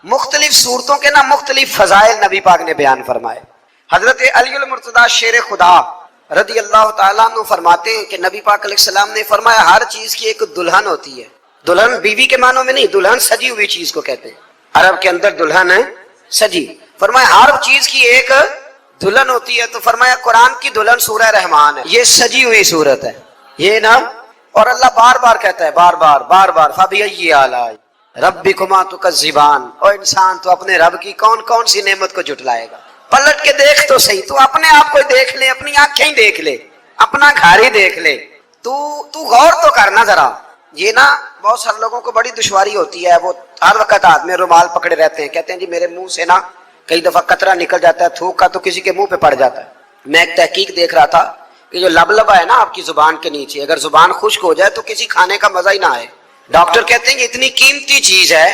مختلف صورتوں کے نا مختلف فضائل نبی پاک نے بیان فرمائے۔ حضرت علی المرتضیٰ شیر خدا رضی اللہ تعالیٰ عنہ فرماتے ہیں کہ نبی پاک علیہ السلام نے فرمایا ہر چیز کی ایک دلہن ہوتی ہے۔ دلہن بیوی کے معنوں میں نہیں، دلہن سجی ہوئی چیز کو کہتے ہیں، عرب کے اندر دلہن ہے سجی۔ فرمایا ہر چیز کی ایک دلہن ہوتی ہے، تو فرمایا قرآن کی دلہن سورہ رحمان ہے، یہ سجی ہوئی صورت ہے یہ نا۔ اور اللہ بار بار کہتا ہے، بار بار فَبِأَيِّ آلَاءِ رَبِّكُمَا تُكَذِّبَانِ، او انسان تو اپنے رب کی کون کون سی نعمت کو جھٹلائے گا؟ پلٹ کے دیکھ تو صحیح، تو اپنے آپ کو دیکھ لے، اپنی آنکھیں ہی دیکھ لے، اپنا گھر ہی دیکھ لے، تو غور تو کرنا ذرا۔ یہ نا بہت سارے لوگوں کو بڑی دشواری ہوتی ہے، وہ ہر وقت ہاتھ میں رومال پکڑے رہتے ہیں، کہتے ہیں جی میرے منہ سے نا کئی دفعہ قطرہ نکل جاتا ہے تھوک کا، تو کسی کے منہ پہ پڑ جاتا ہے۔ میں ایک تحقیق دیکھ رہا تھا کہ جو لبلبا ہے نا آپ کی زبان کے نیچے، اگر زبان خشک ہو جائے تو کسی کھانے کا مزہ ہی نہ آئے۔ ڈاکٹر کہتے ہیں کہ اتنی قیمتی چیز ہے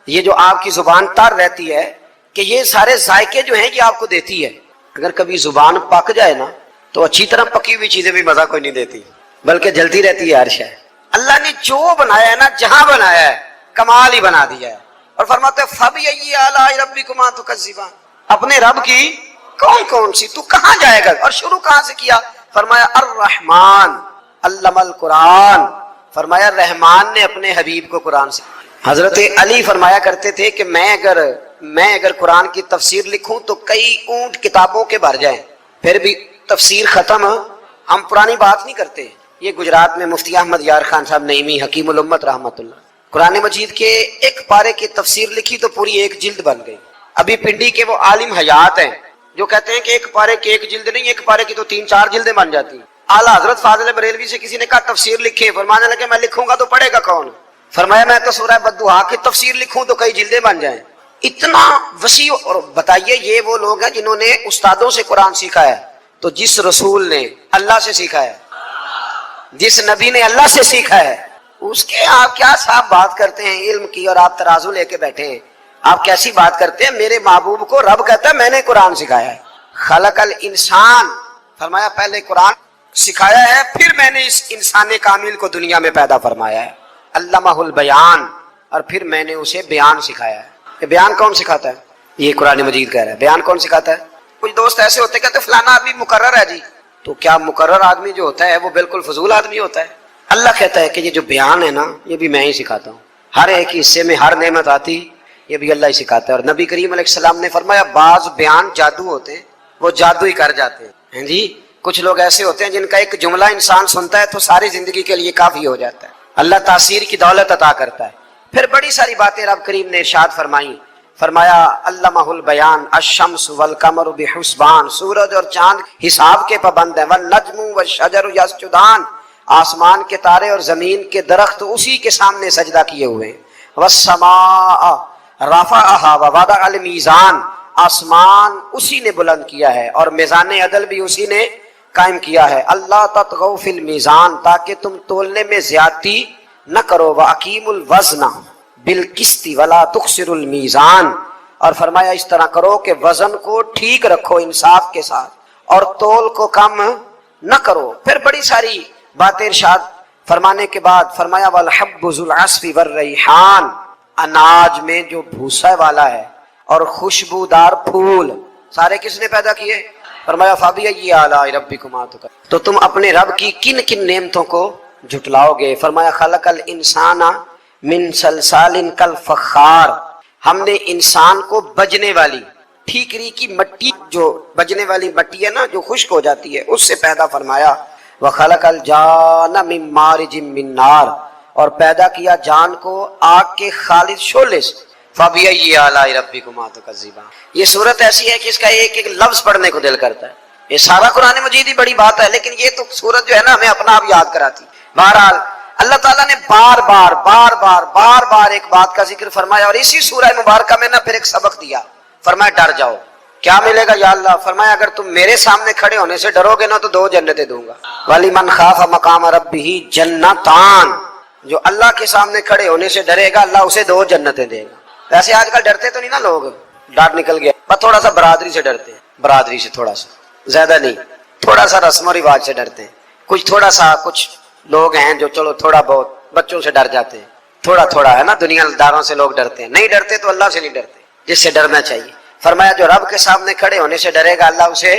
یہ جو آپ کی زبان تر رہتی ہے کہ یہ سارے ذائقے جو ہیں یہ آپ کو دیتی ہے۔ اگر کبھی زبان پک جائے نا تو اچھی طرح پکی ہوئی چیزیں بھی مزہ کوئی نہیں دیتی، بلکہ جلتی رہتی ہے ہر شے۔ اللہ نے جو بنایا ہے نا، جہاں بنایا ہے کمال ہی بنا دیا ہے۔ اور فرماتے ہیں فَبِأَيِّ آلَاءِ رَبِّكُمَا تُكَذِّبَانِ، اپنے رب کی کون کون سی، تو کہاں جائے گا؟ اور شروع کہاں سے کیا؟ فرمایا الرحمن علم القرآن، فرمایا رحمان نے اپنے حبیب کو قرآن سے۔ حضرت علی فرمایا کرتے تھے کہ میں اگر قرآن کی تفسیر لکھوں تو کئی اونٹ کتابوں کے بھر جائیں، پھر بھی تفسیر ختم۔ ہم پرانی بات نہیں کرتے، یہ گجرات میں مفتی احمد یار خان صاحب نعیمی حکیم الامت رحمت اللہ، قرآن مجید کے ایک پارے کی تفسیر لکھی تو پوری ایک جلد بن گئی۔ ابھی پنڈی کے وہ عالم حیات ہیں جو کہتے ہیں کہ ایک پارے کی ایک جلد نہیں، ایک پارے کی تو 3-4 جلدیں بن جاتی ہیں۔ اعلیٰ حضرت فاضل بریلوی سے کسی نے کہا تفسیر لکھے، فرمانے لگے میں لکھوں گا تو پڑھے گا کون؟ فرمایا میں تو سورہ بددعا کی تفسیر لکھوں تو کئی جلدیں بن جائیں۔ اتنا وسیع۔ اور بتائیے یہ وہ لوگ ہیں جنہوں نے استادوں سے قرآن سیکھا ہے، تو جس رسول نے اللہ سے سیکھا ہے، جس نبی نے اللہ سے سیکھا ہے، اس کے آپ کیا صاحب بات کرتے ہیں علم کی، اور آپ ترازو لے کے بیٹھے ہیں، آپ کیسی بات کرتے ہیں؟ میرے محبوب کو رب کہتا ہے میں نے قرآن سکھایا ہے۔ خلق الانسان، فرمایا پہلے قرآن سکھایا ہے، پھر میں نے اس انسان کامل کو دنیا میں پیدا فرمایا ہے۔ علمہ البیان، اور پھر میں نے اسے بیان سکھایا ہے۔ کہ بیان کون سکھاتا ہے؟ یہ قرآن مجید کہہ رہا ہے، بیان کون سکھاتا ہے؟ کچھ دوست ایسے ہوتے کہتے فلانا آدمی مقرر ہے جی، تو کیا مقرر آدمی جو ہوتا ہے وہ بالکل فضول آدمی ہوتا ہے؟ اللہ کہتا ہے کہ یہ جو بیان ہے نا یہ بھی میں ہی سکھاتا ہوں، ہر ایک حصے میں ہر نعمت آتی یہ بھی اللہ ہی سکھاتا ہے۔ اور نبی کریم علیہ السلام نے فرمایا بعض بیان جادو ہوتے ہیں، وہ جادو ہی کر جاتے ہیں جی۔ کچھ لوگ ایسے ہوتے ہیں جن کا ایک جملہ انسان سنتا ہے تو ساری زندگی کے لیے کافی ہو جاتا ہے، اللہ تاثیر کی دولت عطا کرتا ہے۔ پھر بڑی ساری باتیں رب کریم نے ارشاد فرمائی، فرمایا علمہ البیان الشمس والقمر بحسبان، سورج اور چاند حساب کے پابند ہیں، والنجم والشجر یسجدان، آسمان کے تارے اور زمین کے درخت اسی کے سامنے سجدہ کیے ہوئے ہیں، والسماء رفعها ووضع المیزان، آسمان اسی نے بلند کیا ہے اور میزان عدل بھی اسی نے قائم کیا ہے، اللہ تطغوا فی المیزان، تاکہ تم تولنے میں زیادتی نہ کرو، واقیموا الوزن بالقسط ولا تخسروا المیزان، اور فرمایا اس طرح کرو کہ وزن کو ٹھیک رکھو انصاف کے ساتھ اور تول کو کم نہ کرو۔ پھر بڑی ساری باتیں ارشاد فرمانے کے بعد فرمایا والحب ذو العصف والریحان، اناج میں جو بھوسا والا ہے اور خوشبودار پھول سارے کس نے پیدا کیے؟ فرمایا فَبِأَيِّ آلَاءِ رَبِّكُمَا تُكَذِّبَانِ، تو تم اپنے رب کی کن کن نعمتوں کو جھٹلاؤ گے؟ فرمایا خلق الانسان من صلصال کالفخار، ہم نے انسان کو بجنے والی ٹھیکری کی مٹی، جو بجنے والی مٹی ہے نا جو خشک ہو جاتی ہے، اس سے پیدا فرمایا۔ وَخَلَقَ الْجَانَّ مِن مَارِجٍ مِّن نَار، اور پیدا کیا جان کو آگ کے خالص شعلے سے۔ فَبِأَيِّ آلَاءِ رَبِّكُمَا تُكَذِّبَانِ، یہ صورت ایسی ہے کہ اس کا ایک ایک لفظ پڑھنے کو دل کرتا ہے۔ یہ سارا قرآن مجید ہی بڑی بات ہے، لیکن یہ تو صورت جو ہے نا ہمیں اپنا آپ یاد کراتی۔ بہرحال اللہ تعالیٰ نے بار بار ایک بات کا ذکر فرمایا، اور اسی سورہ مبارکہ میں نا پھر ایک سبق دیا، فرمایا ڈر جاؤ۔ کیا ملے گا یا اللہ؟ فرمایا اگر تم میرے سامنے کھڑے ہونے سے ڈرو گے نا تو 2 جنتیں دوں گا۔ وَلِمَنْ خَافَ مَقَامَ رَبِّهِ جَنَّتَانِ، جو اللہ کے سامنے کھڑے ہونے سے ڈرے گا اللہ اسے 2 جنتیں دے گا۔ ویسے آج کل ڈرتے تو نہیں نا لوگ، ڈر نکل گیا، بس تھوڑا سا برادری سے ڈرتے ہیں، برادری سے تھوڑا سا، زیادہ نہیں، تھوڑا سا رسم و رواج سے ڈرتے ہیں۔ کچھ تھوڑا سا کچھ لوگ ہیں جو چلو تھوڑا بہت بچوں سے ڈر جاتے ہیں، تھوڑا تھوڑا ہے نا، دنیا داروں سے لوگ ڈرتے ہیں، نہیں ڈرتے تو اللہ سے نہیں ڈرتے جس سے ڈرنا چاہیے۔ فرمایا جو رب کے سامنے کھڑے ہونے سے ڈرے گا اللہ اسے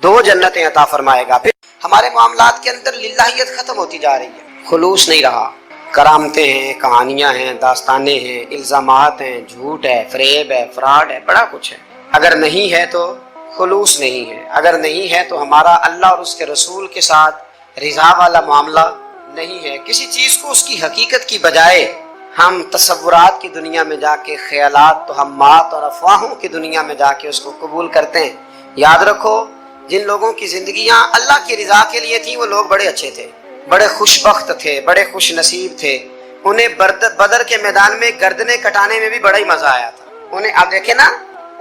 2 جنتیں عطا فرمائے گا۔ پھر ہمارے معاملات کے اندر للہیت ختم ہوتی جا رہی ہے، خلوص نہیں رہا، کرامتیں ہیں، کہانیاں ہیں، داستانیں ہیں، الزامات ہیں، جھوٹ ہے، فریب ہے، فراڈ ہے، بڑا کچھ ہے۔ اگر نہیں ہے تو خلوص نہیں ہے، اگر نہیں ہے تو ہمارا اللہ اور اس کے رسول کے ساتھ رضا والا معاملہ نہیں ہے۔ کسی چیز کو اس کی حقیقت کی بجائے ہم تصورات کی دنیا میں جا کے، خیالات، توہمات اور افواہوں کی دنیا میں جا کے اس کو قبول کرتے ہیں۔ یاد رکھو جن لوگوں کی زندگیاں اللہ کی رضا کے لیے تھیں وہ لوگ بڑے اچھے تھے، بڑے خوش بخت تھے، بڑے خوش نصیب تھے۔ انہیں بدر کے میدان میں گردنیں کٹانے میں بھی بڑا ہی مزہ آیا تھا انہیں۔ آپ دیکھیں نا،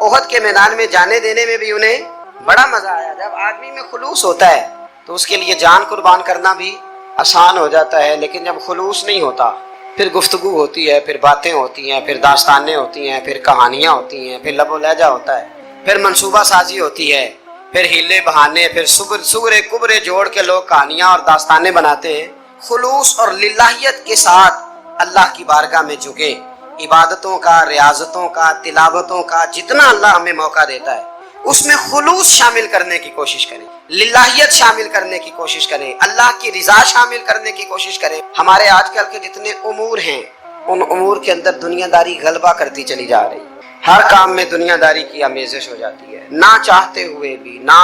احد کے میدان میں جانے دینے میں بھی انہیں بڑا مزہ آیا۔ جب آدمی میں خلوص ہوتا ہے تو اس کے لیے جان قربان کرنا بھی آسان ہو جاتا ہے، لیکن جب خلوص نہیں ہوتا پھر گفتگو ہوتی ہے، پھر باتیں ہوتی ہیں، پھر داستانیں ہوتی ہیں، پھر کہانیاں ہوتی ہیں، پھر لب و لہجہ ہوتا ہے، پھر منصوبہ سازی ہوتی ہے، پھر ہیلے بہانے، پھر سغرے کبرے جوڑ کے لوگ کہانیاں اور داستانیں بناتے ہیں۔ خلوص اور للہیت کے ساتھ اللہ کی بارگاہ میں جھکے، عبادتوں کا، ریاضتوں کا، تلاوتوں کا جتنا اللہ ہمیں موقع دیتا ہے اس میں خلوص شامل کرنے کی کوشش کریں، للہیت شامل کرنے کی کوشش کریں، اللہ کی رضا شامل کرنے کی کوشش کریں۔ ہمارے آج کل کے جتنے امور ہیں ان امور کے اندر دنیا داری غلبہ کرتی چلی جا رہی ہے، ہر کام میں دنیا داری کی آمیزش ہو جاتی ہے، نہ چاہتے ہوئے بھی، نہ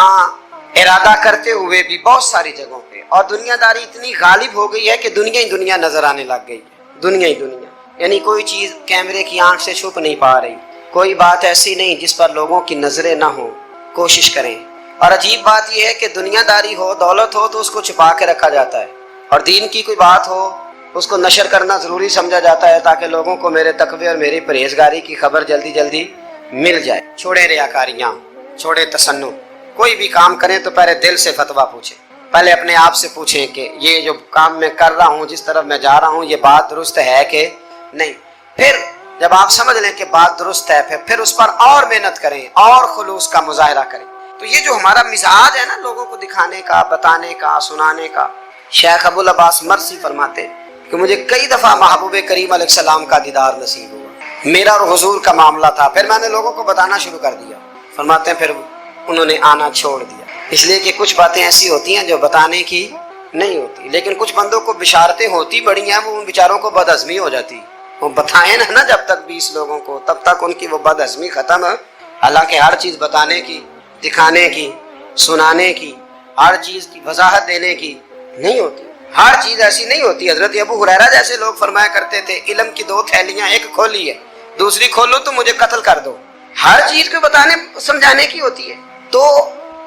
ارادہ کرتے ہوئے بھی، بہت ساری جگہوں پہ۔ اور دنیا داری اتنی غالب ہو گئی ہے کہ دنیا ہی دنیا نظر آنے لگ گئی ہے، دنیا ہی دنیا، یعنی کوئی چیز کیمرے کی آنکھ سے چھپ نہیں پا رہی، کوئی بات ایسی نہیں جس پر لوگوں کی نظریں نہ ہوں۔ کوشش کریں۔ اور عجیب بات یہ ہے کہ دنیا داری ہو، دولت ہو تو اس کو چھپا کے رکھا جاتا ہے، اور دین کی کوئی بات ہو اس کو نشر کرنا ضروری سمجھا جاتا ہے تاکہ لوگوں کو میرے تقوی اور میری پرہیزگاری کی خبر جلدی جلدی مل جائے۔ چھوڑیں ریاکاریاں، چھوڑیں تصنع، کوئی بھی کام کریں تو پہلے دل سے فتویٰ پوچھیں، پہلے اپنے آپ سے پوچھیں کہ یہ جو کام میں کر رہا ہوں، جس طرف میں جا رہا ہوں، یہ بات درست ہے کہ نہیں۔ پھر جب آپ سمجھ لیں کہ بات درست ہے پھر اس پر اور محنت کریں اور خلوص کا مظاہرہ کریں۔ تو یہ جو ہمارا مزاج ہے نا لوگوں کو دکھانے کا، بتانے کا، سنانے کا، شیخ ابو العباس مرسی فرماتے کہ مجھے کئی دفعہ محبوب کریم علیہ السلام کا دیدار نصیب ہوا، میرا اور حضور کا معاملہ تھا، پھر میں نے لوگوں کو بتانا شروع کر دیا۔ فرماتے ہیں پھر انہوں نے آنا چھوڑ دیا، اس لیے کہ کچھ باتیں ایسی ہوتی ہیں جو بتانے کی نہیں ہوتی، لیکن کچھ بندوں کو بشارتیں ہوتی بڑی ہیں، وہ ان بیچاروں کو بد ہضمی ہو جاتی، وہ بتائیں نا جب تک 20 لوگوں کو، تب تک ان کی وہ بد ہضمی ختم ہے۔ حالانکہ ہر چیز بتانے کی، دکھانے کی، سنانے کی، ہر چیز کی وضاحت دینے کی نہیں ہوتی، ہر چیز ایسی نہیں ہوتی۔ حضرت ابو ہریرہ جیسے لوگ فرمایا کرتے تھے علم کی 2 تھیلیاں، ایک کھولی ہے، دوسری کھولو تو مجھے قتل کر دو۔ ہر چیز کو بتانے سمجھانے کی ہوتی ہے۔ تو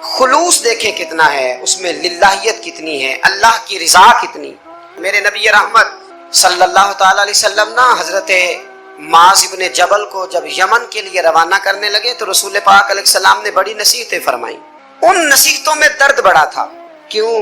خلوص دیکھیں کتنا ہے، اس میں للہیت کتنی ہے، اللہ کی رضا کتنی۔ میرے نبی رحمت صلی اللہ تعالی علیہ وسلم نا حضرت معاذ ابن جبل کو جب یمن کے لیے روانہ کرنے لگے تو رسول پاک علیہ السلام نے بڑی نصیحتیں فرمائیں۔ ان نصیحتوں میں درد بڑا تھا، کیوں؟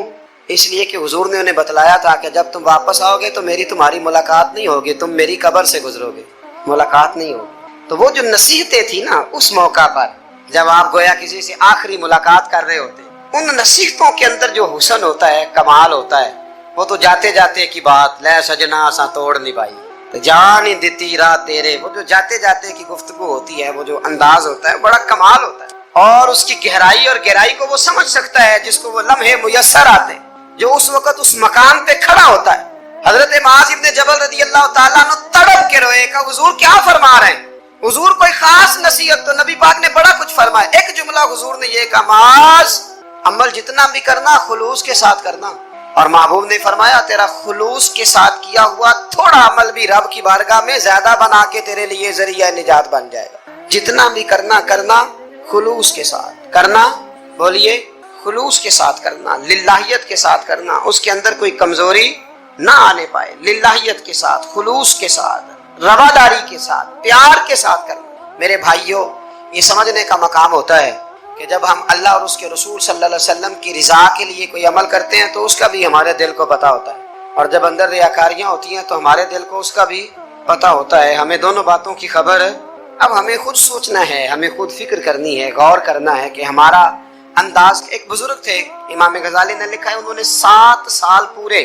اس لیے کہ حضور نے انہیں بتلایا تھا کہ جب تم واپس آؤ گے تو میری تمہاری ملاقات نہیں ہوگی، تم میری قبر سے گزرو گے، ملاقات نہیں ہوگی۔ تو وہ جو نصیحتیں تھی نا اس موقع پر جب آپ گویا کسی سے آخری ملاقات کر رہے ہوتے، ان نصیحتوں کے اندر جو حسن ہوتا ہے، کمال ہوتا ہے، وہ تو جاتے جاتے کی بات، لے سجنا سا توڑ نہیں پائی تو جان ہی دیتی رات تیرے، وہ جو جاتے جاتے کی گفتگو ہوتی ہے، وہ جو انداز ہوتا ہے بڑا کمال ہوتا ہے، اور اس کی گہرائی اور گہرائی کو وہ سمجھ سکتا ہے جس کو وہ لمحے میسر آتے، جو اس وقت اس مقام پہ کھڑا ہوتا ہے۔ حضرت معاذ ابن جبل رضی اللہ تعالیٰ عنہ تڑپ کے روئے کہ حضور کیا فرما رہے ہیں؟ حضور کوئی خاص نصیحت تو نبی پاک نے بڑا کچھ فرمایا، ایک جملہ حضور نے یہ کہا، معاذ عمل جتنا بھی کرنا خلوص کے ساتھ کرنا، اور محبوب نے فرمایا تیرا خلوص کے ساتھ کیا ہوا تھوڑا عمل بھی رب کی بارگاہ میں زیادہ بنا کے تیرے لیے ذریعہ نجات بن جائے گا۔ جتنا بھی کرنا خلوص کے ساتھ کرنا، بولیے خلوص کے ساتھ کرنا، للہیت کے ساتھ کرنا، اس کے اندر کوئی کمزوری نہ آنے پائے، للہیت کے ساتھ، خلوص کے ساتھ، رواداری کے ساتھ، پیار کے ساتھ کرنا۔ میرے بھائیوں، یہ سمجھنے کا مقام ہوتا ہے کہ جب ہم اللہ اور اس کے رسول صلی اللہ علیہ وسلم کی رضا کے لیے کوئی عمل کرتے ہیں تو اس کا بھی ہمارے دل کو پتہ ہوتا ہے، اور جب اندر ریاکاریاں ہوتی ہیں تو ہمارے دل کو اس کا بھی پتہ ہوتا ہے۔ ہمیں دونوں باتوں کی خبر ہے۔ اب ہمیں خود سوچنا ہے، ہمیں خود فکر کرنی ہے، غور کرنا ہے کہ ہمارا انداز۔ ایک بزرگ تھے امام غزالی نے لکھا ہے، انہوں نے 7 سال پورے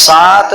7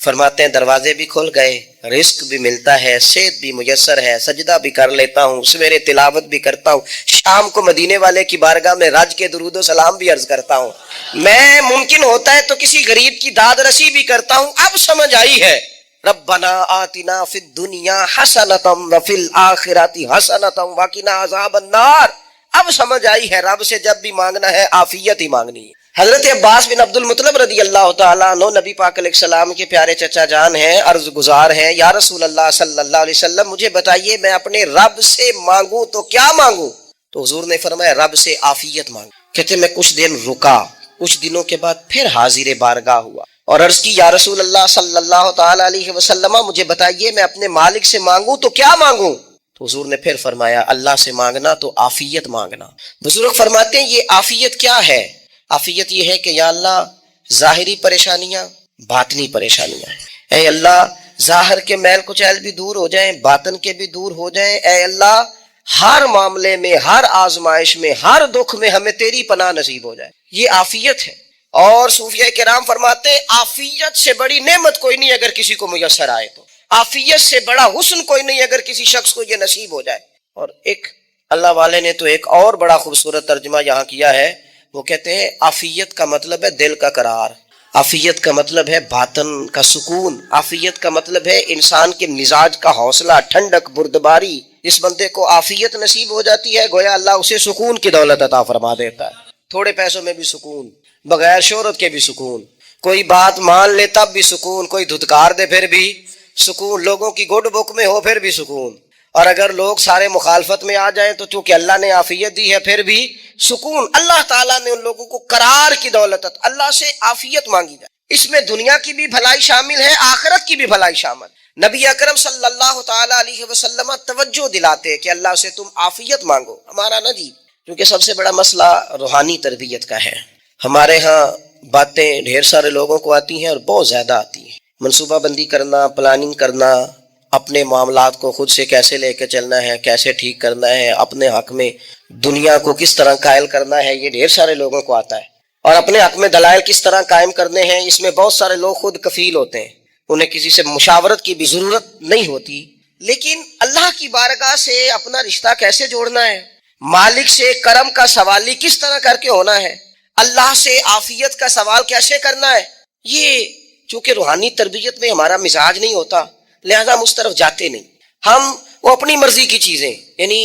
فرماتے ہیں دروازے بھی کھل گئے، رزق بھی ملتا ہے، صحت بھی میسر ہے، سجدہ بھی کر لیتا ہوں، سویرے تلاوت بھی کرتا ہوں، شام کو مدینے والے کی بارگاہ میں رج کے درود و سلام بھی عرض کرتا ہوں، میں ممکن ہوتا ہے تو کسی غریب کی داد رسی بھی کرتا ہوں۔ اب سمجھ آئی ہے ربنا آتنا فی الدنیا حسنۃ وفی الآخرۃ حسنۃ وقنا عذاب النار۔ اب سمجھ آئی ہے رب سے جب بھی مانگنا ہے عافیت ہی مانگنی ہے۔ حضرت عباس بن عبد المطلب رضی اللہ تعالیٰ عنہ نبی پاک علیہ السلام کے پیارے چچا جان ہیں، عرض گزار ہیں، یا رسول اللہ صلی اللہ علیہ وسلم مجھے بتائیے میں اپنے رب سے مانگوں تو کیا مانگوں؟ تو حضور نے فرمایا رب سے عافیت مانگ۔ کہتے میں کچھ دن رکا، کچھ دنوں کے بعد پھر حاضر بارگاہ ہوا اور عرض کی یا رسول اللہ صلی اللہ تعالیٰ علیہ وسلم مجھے بتائیے میں اپنے مالک سے مانگوں تو کیا مانگوں؟ تو حضور نے پھر فرمایا اللہ سے مانگنا تو عافیت مانگنا۔ بزرگ فرماتے ہیں یہ عافیت کیا ہے؟ عافیت یہ ہے کہ یا اللہ ظاہری پریشانیاں، باطنی پریشانیاں، اے اللہ ظاہر کے میل کچیل بھی دور ہو جائیں، باطن کے بھی دور ہو جائیں، اے اللہ ہر معاملے میں، ہر آزمائش میں، ہر دکھ میں ہمیں تیری پناہ نصیب ہو جائے، یہ عافیت ہے۔ اور صوفیہ کرام فرماتے ہیں عافیت سے بڑی نعمت کوئی نہیں اگر کسی کو میسر آئے تو، عافیت سے بڑا حسن کوئی نہیں اگر کسی شخص کو یہ نصیب ہو جائے۔ اور ایک اللہ والے نے تو ایک اور بڑا خوبصورت ترجمہ یہاں کیا ہے، وہ کہتے ہیں عافیت کا مطلب ہے دل کا قرار، عافیت کا مطلب ہے باطن کا سکون، عافیت کا مطلب ہے انسان کے مزاج کا حوصلہ، ٹھنڈک، بردباری۔ اس بندے کو عافیت نصیب ہو جاتی ہے گویا اللہ اسے سکون کی دولت عطا فرما دیتا ہے، تھوڑے پیسوں میں بھی سکون، بغیر شہرت کے بھی سکون، کوئی بات مان لے تب بھی سکون، کوئی دھتکار دے پھر بھی سکون، لوگوں کی گڈ بک میں ہو پھر بھی سکون، اور اگر لوگ سارے مخالفت میں آ جائیں تو چونکہ اللہ نے عافیت دی ہے پھر بھی سکون۔ اللہ تعالیٰ نے ان لوگوں کو قرار کی دولت، اللہ سے عافیت مانگی جائے، اس میں دنیا کی بھی بھلائی شامل ہے، آخرت کی بھی بھلائی شامل۔ نبی اکرم صلی اللہ تعالیٰ علیہ وسلم توجہ دلاتے کہ اللہ سے تم عافیت مانگو، ہمارا نہ جی، کیونکہ سب سے بڑا مسئلہ روحانی تربیت کا ہے۔ ہمارے ہاں باتیں ڈھیر سارے لوگوں کو آتی ہیں اور بہت زیادہ آتی ہیں، منصوبہ بندی کرنا، پلاننگ کرنا، اپنے معاملات کو خود سے کیسے لے کے چلنا ہے، کیسے ٹھیک کرنا ہے، اپنے حق میں دنیا کو کس طرح قائل کرنا ہے، یہ ڈھیر سارے لوگوں کو آتا ہے، اور اپنے حق میں دلائل کس طرح قائم کرنے ہیں، اس میں بہت سارے لوگ خود کفیل ہوتے ہیں، انہیں کسی سے مشاورت کی بھی ضرورت نہیں ہوتی۔ لیکن اللہ کی بارگاہ سے اپنا رشتہ کیسے جوڑنا ہے، مالک سے کرم کا سوالی کس طرح کر کے ہونا ہے، اللہ سے عافیت کا سوال کیسے کرنا ہے، یہ چونکہ روحانی تربیت میں ہمارا مزاج نہیں ہوتا لہذا ہم اس طرف جاتے نہیں، ہم وہ اپنی مرضی کی چیزیں، یعنی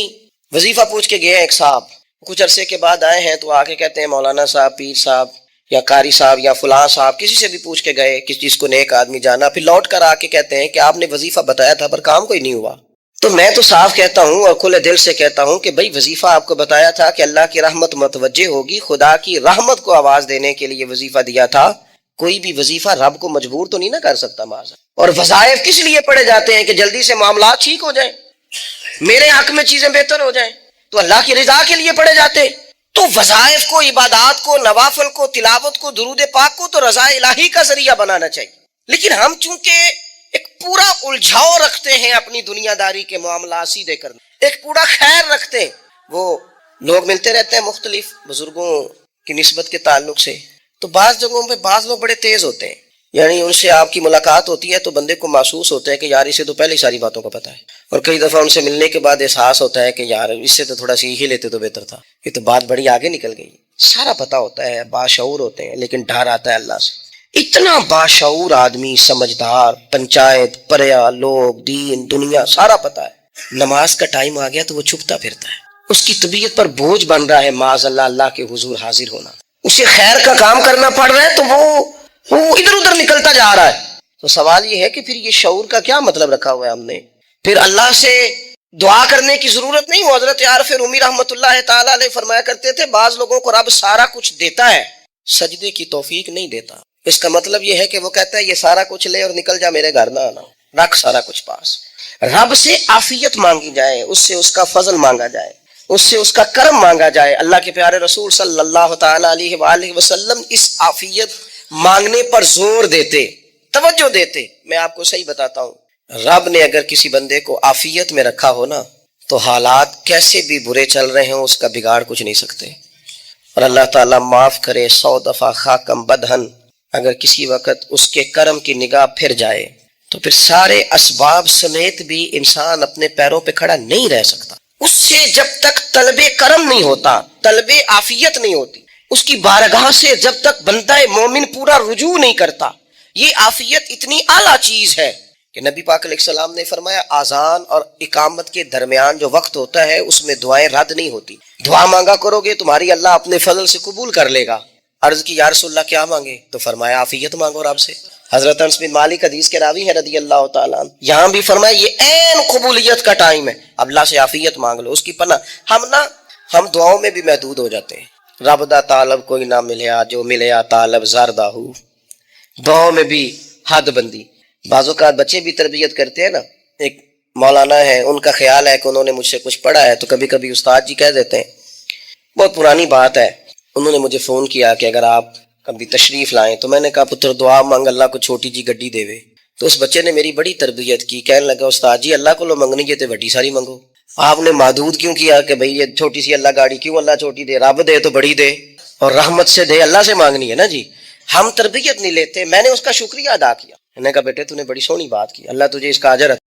وظیفہ پوچھ کے گئے ہیں ایک صاحب، کچھ عرصے کے بعد آئے ہیں تو آ کے کہتے ہیں مولانا صاحب، پیر صاحب یا قاری صاحب یا فلاں صاحب، کسی سے بھی پوچھ کے گئے کس چیز کو نیک آدمی جانا، پھر لوٹ کر آ کے کہتے ہیں کہ آپ نے وظیفہ بتایا تھا پر کام کوئی نہیں ہوا۔ تو میں تو صاف کہتا ہوں اور کھلے دل سے کہتا ہوں کہ بھائی وظیفہ آپ کو بتایا تھا کہ اللہ کی رحمت متوجہ ہوگی، خدا کی رحمت کو آواز دینے کے لیے وظیفہ دیا تھا، کوئی بھی وظیفہ رب کو مجبور تو نہیں نہ کر سکتا معاذ۔ اور وظائف کس لیے پڑھے جاتے ہیں کہ جلدی سے معاملات ٹھیک ہو جائیں، میرے حق میں چیزیں بہتر ہو جائیں، تو اللہ کی رضا کے لیے پڑھے جاتے۔ تو وظائف کو، عبادات کو، نوافل کو، تلاوت کو، درود پاک کو تو رضا الہی کا ذریعہ بنانا چاہیے، لیکن ہم چونکہ ایک پورا الجھاؤ رکھتے ہیں اپنی دنیا داری کے معاملات سیدھے کرنے، ایک پورا خیر رکھتے ہیں، وہ لوگ ملتے رہتے ہیں مختلف بزرگوں کی نسبت کے تعلق سے، تو بعض جگہوں پہ بعض لوگ بڑے تیز ہوتے ہیں، یعنی ان سے آپ کی ملاقات ہوتی ہے تو بندے کو محسوس ہوتا ہے کہ یار اسے تو پہلے ہی ساری باتوں کا پتہ ہے، اور کئی دفعہ ان سے ملنے کے بعد احساس ہوتا ہے کہ یار اس سے تو تھوڑا سیکھ ہی لیتے تو بہتر تھا، یہ تو بات بڑی آگے نکل گئی۔ سارا پتہ ہوتا ہے، باشعور ہوتے ہیں، لیکن ڈر آتا ہے اللہ سے۔ اتنا باشعور آدمی، سمجھدار، پنچایت، پریا، لوگ، دین، دنیا سارا پتہ ہے، نماز کا ٹائم آ گیا تو وہ چھپتا پھرتا ہے، اس کی طبیعت پر بوجھ بن رہا ہے معاذ اللہ اللہ کے حضور حاضر ہونا، اسے خیر کا کام کرنا پڑ رہا ہے تو وہ ادھر ادھر نکلتا جا رہا ہے۔ تو سوال یہ ہے کہ پھر یہ شعور کا کیا مطلب رکھا ہوا ہے ہم نے؟ پھر اللہ سے دعا کرنے کی ضرورت نہیں۔ حضرت عارف رومی رحمۃ اللہ تعالیٰ علیہ فرمایا کرتے تھے بعض لوگوں کو رب سارا کچھ دیتا ہے، سجدے کی توفیق نہیں دیتا۔ اس کا مطلب یہ ہے کہ وہ کہتا ہے یہ سارا کچھ لے اور نکل جا، میرے گھر نہ آنا، رکھ سارا کچھ پاس۔ رب سے عافیت مانگی جائے، اس سے اس کا فضل مانگا جائے، اس سے اس کا کرم مانگا جائے۔ اللہ کے پیارے رسول صلی اللہ تعالیٰ علیہ وآلہ وسلم اس عافیت مانگنے پر زور دیتے، توجہ دیتے۔ میں آپ کو صحیح بتاتا ہوں، رب نے اگر کسی بندے کو عافیت میں رکھا ہو نا تو حالات کیسے بھی برے چل رہے ہوں اس کا بگاڑ کچھ نہیں سکتے۔ اور اللہ تعالیٰ معاف کرے، 100 دفعہ خاکم بدہن اگر کسی وقت اس کے کرم کی نگاہ پھر جائے تو پھر سارے اسباب سمیت بھی انسان اپنے پیروں پہ کھڑا نہیں رہ سکتا. اس سے جب تک طلب کرم نہیں ہوتا، طلب عافیت نہیں ہوتی، اس کی بارگاہ سے جب تک بندہ مومن پورا رجوع نہیں کرتا، یہ عافیت اتنی اعلیٰ چیز ہے کہ نبی پاک علیہ السلام نے فرمایا آذان اور اقامت کے درمیان جو وقت ہوتا ہے اس میں دعائیں رد نہیں ہوتی. دعا مانگا کرو گے تمہاری اللہ اپنے فضل سے قبول کر لے گا. عرض کی یا رسول اللہ کیا مانگے؟ تو فرمایا عافیت مانگو رب سے. حضرت انس بن مالک حدیث کے راوی ہیں رضی اللہ تعالیٰ عنہ، یہاں بھی فرمایا یہ عین قبولیت کا ٹائم ہے، اب اللہ سے عافیت مانگ لو، اس کی پناہ. ہم دعاؤں میں بھی محدود ہو جاتے ہیں. رب دا طالب کوئی نہ ملیا، جو ملیا طالب زردہ ہو. دعاؤں میں بھی حد بندی. بعض اوقات بچے بھی تربیت کرتے ہیں نا. ایک مولانا ہے، ان کا خیال ہے کہ انہوں نے مجھ سے کچھ پڑھا ہے تو کبھی کبھی استاد جی کہہ دیتے ہیں. بہت پرانی بات ہے، انہوں نے مجھے فون کیا کہ اگر آپ کبھی تشریف لائیں تو میں نے کہا پتر دعا مانگ اللہ کو چھوٹی جی گڈی دے وے. تو اس بچے نے میری بڑی تربیت کی، کہنے لگا استاد جی اللہ کو لو منگنی ہے تو بڑی ساری منگو. آپ نے محدود کیوں کیا کہ بھئی یہ چھوٹی سی اللہ گاڑی کیوں اللہ چھوٹی دے؟ رب دے تو بڑی دے اور رحمت سے دے، اللہ سے مانگنی ہے نا جی. ہم تربیت نہیں لیتے. میں نے اس کا شکریہ ادا کیا، میں نے کہا بیٹے تو نے بڑی سونی بات کی، اللہ تجھے اس کا اجر